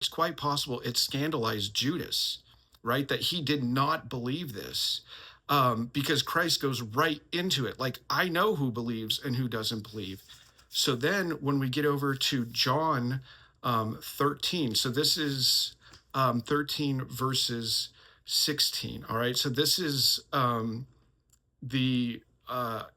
it's quite possible it scandalized Judas, right? That he did not believe this, because Christ goes right into it. Like, I know who believes and who doesn't believe. So then when we get over to John 13, so this is 13 verses 16. All right. So this is the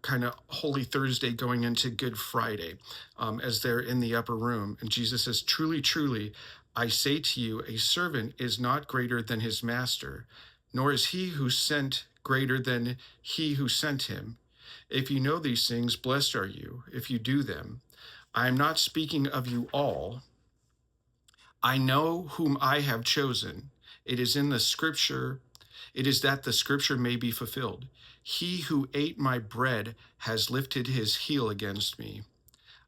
kind of Holy Thursday going into Good Friday, as they're in the upper room. And Jesus says, "Truly, truly, I say to you, a servant is not greater than his master, nor is he who sent greater than he who sent him. If you know these things, blessed are you if you do them. I am not speaking of you all. I know whom I have chosen. It is in the scripture, it is that the scripture may be fulfilled. He who ate my bread has lifted his heel against me.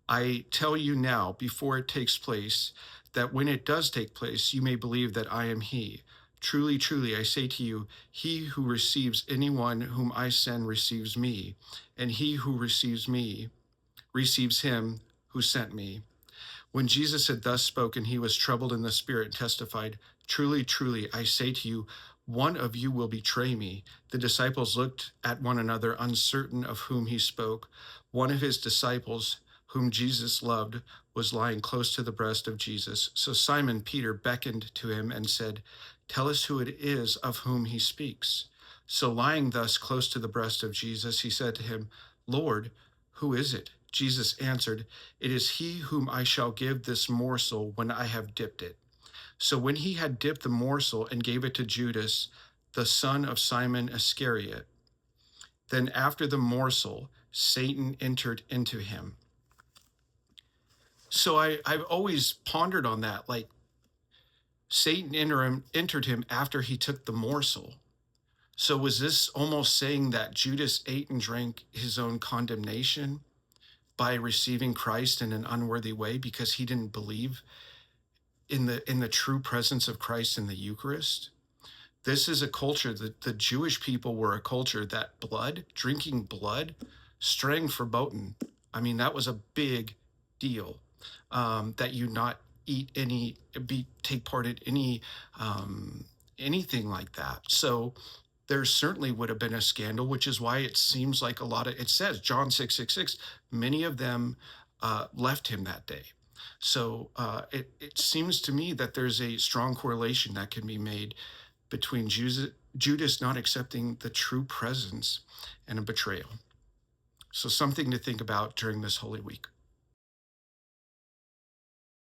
I tell you now, before it takes place, that when it does take place, you may believe that I am he. Truly, truly, I say to you, he who receives anyone whom I send receives me, and he who receives me receives him who sent me." When Jesus had thus spoken, he was troubled in the spirit and testified, "Truly, truly, I say to you, one of you will betray me." The disciples looked at one another, uncertain of whom he spoke. One of his disciples, whom Jesus loved, was lying close to the breast of Jesus. So Simon Peter beckoned to him and said, "Tell us who it is of whom he speaks." So lying thus close to the breast of Jesus, he said to him, "Lord, who is it?" Jesus answered, "It is he whom I shall give this morsel when I have dipped it." So when he had dipped the morsel and gave it to Judas, the son of Simon Iscariot, then after the morsel, Satan entered into him. So I've always pondered on that. Like, Satan entered him after he took the morsel. So was this almost saying that Judas ate and drank his own condemnation by receiving Christ in an unworthy way because he didn't believe in the true presence of Christ in the Eucharist? This is a culture that the Jewish people were a culture that drinking blood, streng verboten. I mean, that was a big deal, that you not eat any, take part in any, anything like that. So there certainly would have been a scandal, which is why it seems like it says, John 6:66, many of them left him that day. So it seems to me that there's a strong correlation that can be made between Judas not accepting the true presence and a betrayal. So something to think about during this Holy Week.